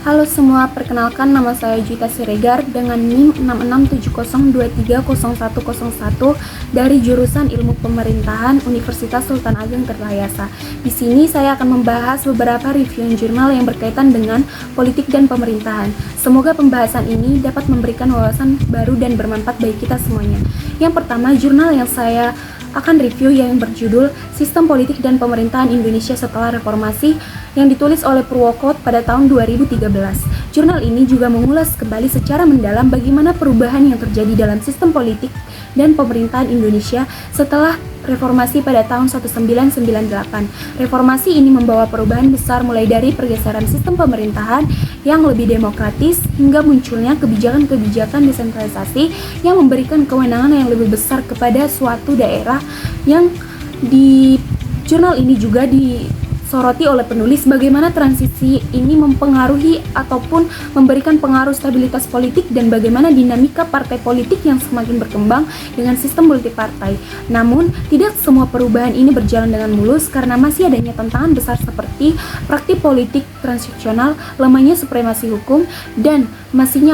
Halo semua, perkenalkan nama saya Juita Siregar dengan NIM 6670230101 dari jurusan Ilmu Pemerintahan Universitas Sultan Ageng Tirtayasa. Di sini saya akan membahas beberapa review jurnal yang berkaitan dengan politik dan pemerintahan. Semoga pembahasan ini dapat memberikan wawasan baru dan bermanfaat bagi kita semuanya. Yang pertama, jurnal yang saya akan review yang berjudul Sistem Politik dan Pemerintahan Indonesia Setelah Reformasi yang ditulis oleh Purwoko pada tahun 2013. Jurnal ini juga mengulas kembali secara mendalam bagaimana perubahan yang terjadi dalam sistem politik dan pemerintahan Indonesia setelah reformasi pada tahun 1998. Reformasi ini membawa perubahan besar mulai dari pergeseran sistem pemerintahan yang lebih demokratis hingga munculnya kebijakan-kebijakan desentralisasi yang memberikan kewenangan yang lebih besar kepada suatu daerah. Yang di jurnal ini juga disoroti oleh penulis bagaimana transisi ini mempengaruhi ataupun memberikan pengaruh stabilitas politik dan bagaimana dinamika partai politik yang semakin berkembang dengan sistem multipartai. Namun, tidak semua perubahan ini berjalan dengan mulus karena masih adanya tantangan besar seperti praktik politik transaksional, lemahnya supremasi hukum, dan masih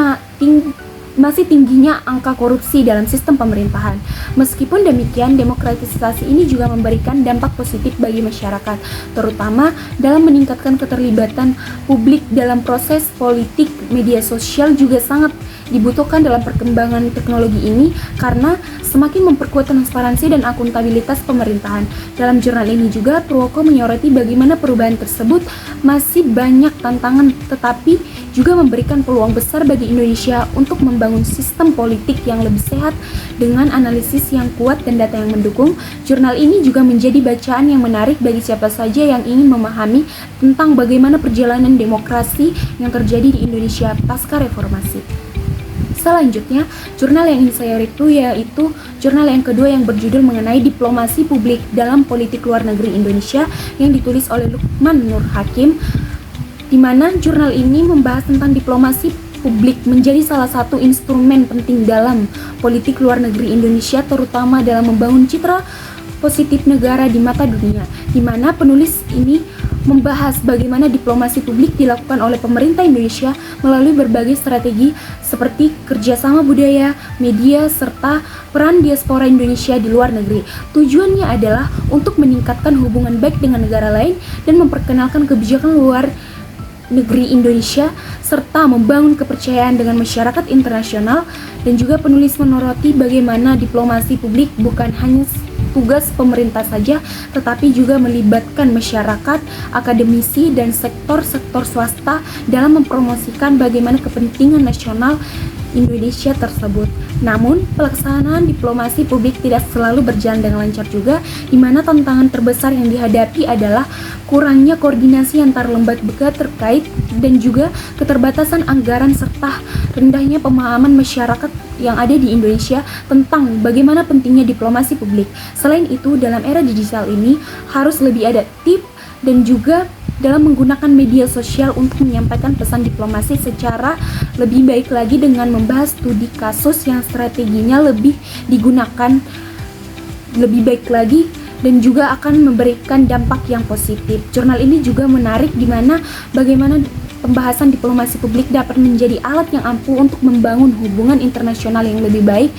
tingginya angka korupsi dalam sistem pemerintahan. Meskipun demikian, demokratisasi ini juga memberikan dampak positif bagi masyarakat, terutama dalam meningkatkan keterlibatan publik dalam proses politik. Media sosial juga sangat dibutuhkan dalam perkembangan teknologi ini karena semakin memperkuat transparansi dan akuntabilitas pemerintahan. Dalam jurnal ini juga Purwoko menyoroti bagaimana perubahan tersebut masih banyak tantangan tetapi juga memberikan peluang besar bagi Indonesia untuk membangun sistem politik yang lebih sehat dengan analisis yang kuat dan data yang mendukung. Jurnal ini juga menjadi bacaan yang menarik bagi siapa saja yang ingin memahami tentang bagaimana perjalanan demokrasi yang terjadi di Indonesia pasca reformasi. Selanjutnya, jurnal yang ingin saya review yaitu jurnal yang kedua yang berjudul mengenai diplomasi publik dalam politik luar negeri Indonesia yang ditulis oleh Lukman Nur Hakim, di mana jurnal ini membahas tentang diplomasi publik menjadi salah satu instrumen penting dalam politik luar negeri Indonesia, terutama dalam membangun citra positif negara di mata dunia, di mana penulis ini membahas bagaimana diplomasi publik dilakukan oleh pemerintah Indonesia melalui berbagai strategi seperti kerjasama budaya, media, serta peran diaspora Indonesia di luar negeri. Tujuannya adalah untuk meningkatkan hubungan baik dengan negara lain dan memperkenalkan kebijakan luar negeri Indonesia serta membangun kepercayaan dengan masyarakat internasional. Dan juga penulis menyoroti bagaimana diplomasi publik bukan hanya tugas pemerintah saja tetapi juga melibatkan masyarakat, akademisi, dan sektor-sektor swasta dalam mempromosikan bagaimana kepentingan nasional Indonesia tersebut. Namun, pelaksanaan diplomasi publik tidak selalu berjalan dengan lancar juga, di mana tantangan terbesar yang dihadapi adalah kurangnya koordinasi antar lembaga terkait dan juga keterbatasan anggaran serta rendahnya pemahaman masyarakat yang ada di Indonesia tentang bagaimana pentingnya diplomasi publik. Selain itu, dalam era digital ini harus lebih adaptif dan juga dalam menggunakan media sosial untuk menyampaikan pesan diplomasi secara lebih baik lagi dengan membahas studi kasus yang strateginya lebih digunakan lebih baik lagi dan juga akan memberikan dampak yang positif. Jurnal ini juga menarik di mana bagaimana pembahasan diplomasi publik dapat menjadi alat yang ampuh untuk membangun hubungan internasional yang lebih baik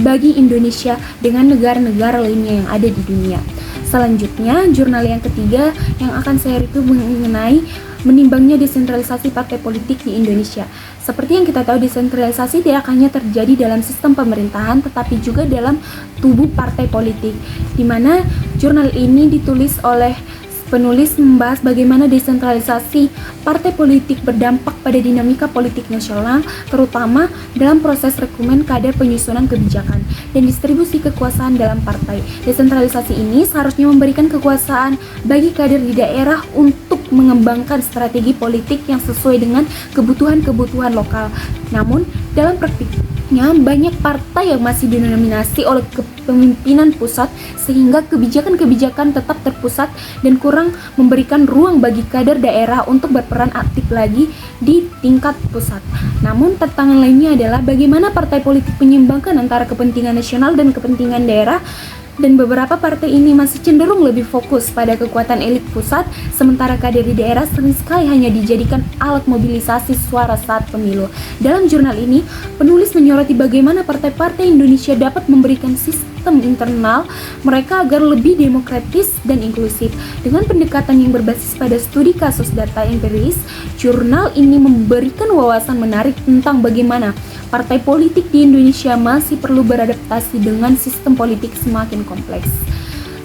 bagi Indonesia dengan negara-negara lainnya yang ada di dunia. Selanjutnya, jurnal yang ketiga yang akan saya review mengenai menimbangnya desentralisasi partai politik di Indonesia. Seperti yang kita tahu, desentralisasi tidak hanya terjadi dalam sistem pemerintahan tetapi juga dalam tubuh partai politik, di mana jurnal ini ditulis oleh penulis membahas bagaimana desentralisasi partai politik berdampak pada dinamika politik nasional, terutama dalam proses rekrutmen kader, penyusunan kebijakan, dan distribusi kekuasaan dalam partai. Desentralisasi ini seharusnya memberikan kekuasaan bagi kader di daerah untuk mengembangkan strategi politik yang sesuai dengan kebutuhan-kebutuhan lokal. Namun, dalam praktiknya banyak partai yang masih didominasi oleh kepemimpinan pusat sehingga kebijakan-kebijakan tetap terpusat dan kurang memberikan ruang bagi kader daerah untuk berperan aktif lagi di tingkat pusat. Namun tantangan lainnya adalah bagaimana partai politik menyeimbangkan antara kepentingan nasional dan kepentingan daerah Dan beberapa partai ini masih cenderung lebih fokus pada kekuatan elit pusat, sementara kader di daerah sering sekali hanya dijadikan alat mobilisasi suara saat pemilu. Dalam jurnal ini, penulis menyoroti bagaimana partai-partai Indonesia dapat memberikan sistem internal mereka agar lebih demokratis dan inklusif. Dengan pendekatan yang berbasis pada studi kasus data empiris, jurnal ini memberikan wawasan menarik tentang bagaimana partai politik di Indonesia masih perlu beradaptasi dengan sistem politik semakin kompleks.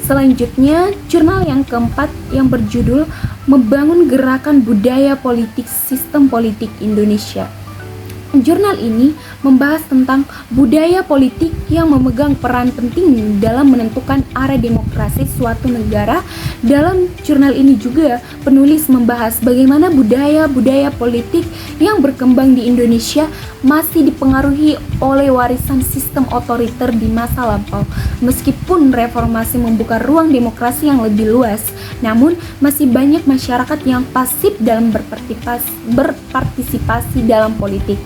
Selanjutnya, jurnal yang keempat yang berjudul Membangun Gerakan Budaya Politik Sistem Politik Indonesia. Jurnal ini membahas tentang budaya politik yang memegang peran penting dalam menentukan arah demokrasi suatu negara. Dalam jurnal ini juga penulis membahas bagaimana budaya-budaya politik yang berkembang di Indonesia masih dipengaruhi oleh warisan sistem otoriter di masa lampau. Meskipun reformasi membuka ruang demokrasi yang lebih luas, namun masih banyak masyarakat yang pasif dalam berpartisipasi dalam politik.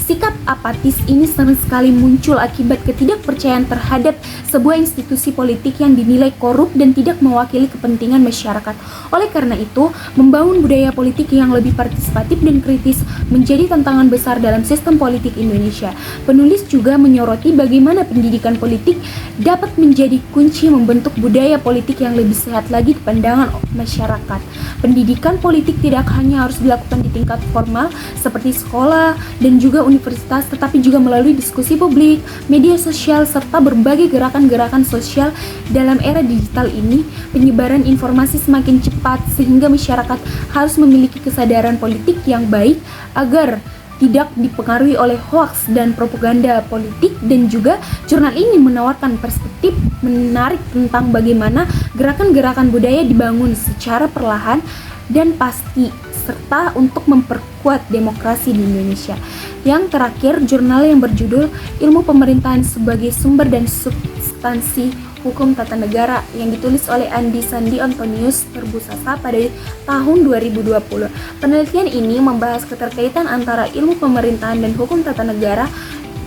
Sikap apatis ini sering sekali muncul akibat ketidakpercayaan terhadap sebuah institusi politik yang dinilai korup dan tidak mewakili kepentingan masyarakat. Oleh karena itu, membangun budaya politik yang lebih partisipatif dan kritis menjadi tantangan besar dalam sistem politik Indonesia. Penulis juga menyoroti bagaimana pendidikan politik dapat menjadi kunci membentuk budaya politik yang lebih sehat lagi di pandangan masyarakat. Pendidikan politik tidak hanya harus dilakukan di tingkat formal seperti sekolah dan juga universitas, tetapi juga melalui diskusi publik, media sosial, serta berbagai gerakan-gerakan sosial. Dalam era digital ini, penyebaran informasi semakin cepat sehingga masyarakat harus memiliki kesadaran politik yang baik agar tidak dipengaruhi oleh hoaks dan propaganda politik. Dan juga jurnal ini menawarkan perspektif menarik tentang bagaimana gerakan-gerakan budaya dibangun secara perlahan dan pasti serta untuk memperkuat demokrasi di Indonesia. Yang terakhir, jurnal yang berjudul Ilmu Pemerintahan sebagai Sumber dan Substansi Hukum Tata Negara yang ditulis oleh Andi Sandi Antonius Terbusasa pada tahun 2020. Penelitian ini membahas keterkaitan antara ilmu pemerintahan dan hukum tata negara,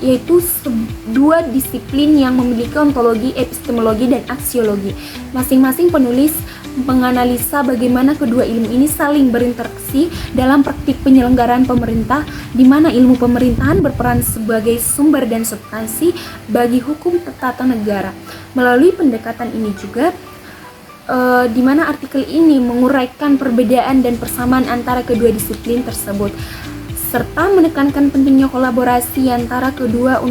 yaitu dua disiplin yang memiliki ontologi, epistemologi, dan aksiologi. Masing-masing penulis menganalisa bagaimana kedua ilmu ini saling berinteraksi dalam praktik penyelenggaraan pemerintah, di mana ilmu pemerintahan berperan sebagai sumber dan substansi bagi hukum tata negara. Melalui pendekatan ini juga, di mana artikel ini menguraikan perbedaan dan persamaan antara kedua disiplin tersebut, serta menekankan pentingnya kolaborasi antara kedua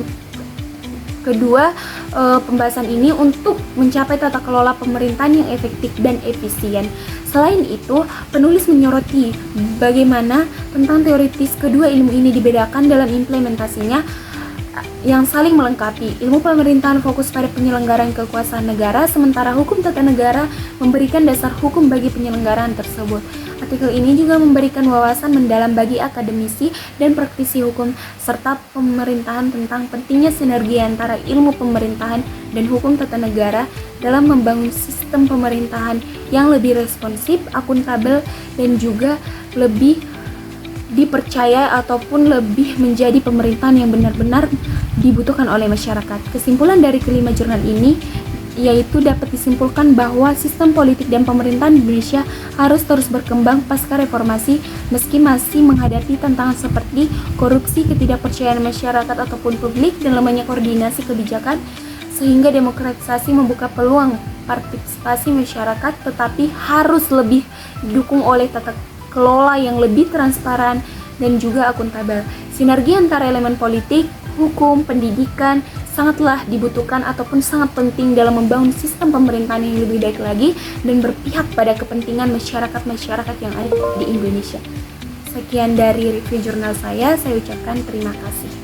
pembahasan ini untuk mencapai tata kelola pemerintahan yang efektif dan efisien. Selain itu, penulis menyoroti bagaimana tentang teoritis kedua ilmu ini dibedakan dalam implementasinya yang saling melengkapi. Ilmu pemerintahan fokus pada penyelenggaraan kekuasaan negara, sementara hukum tata negara memberikan dasar hukum bagi penyelenggaraan tersebut. Artikel ini juga memberikan wawasan mendalam bagi akademisi dan praktisi hukum serta pemerintahan tentang pentingnya sinergi antara ilmu pemerintahan dan hukum tata negara dalam membangun sistem pemerintahan yang lebih responsif, akuntabel, dan juga lebih dipercaya ataupun lebih menjadi pemerintahan yang benar-benar dibutuhkan oleh masyarakat. Kesimpulan dari kelima jurnal ini yaitu dapat disimpulkan bahwa sistem politik dan pemerintahan Indonesia harus terus berkembang pasca reformasi meski masih menghadapi tantangan seperti korupsi, ketidakpercayaan masyarakat ataupun publik, dan lemahnya koordinasi kebijakan, sehingga demokratisasi membuka peluang partisipasi masyarakat, tetapi harus lebih didukung oleh tata kelola yang lebih transparan dan juga akuntabel. Sinergi antara elemen politik, hukum, pendidikan sangatlah dibutuhkan ataupun sangat penting dalam membangun sistem pemerintahan yang lebih baik lagi dan berpihak pada kepentingan masyarakat-masyarakat yang ada di Indonesia. Sekian dari review jurnal saya ucapkan terima kasih.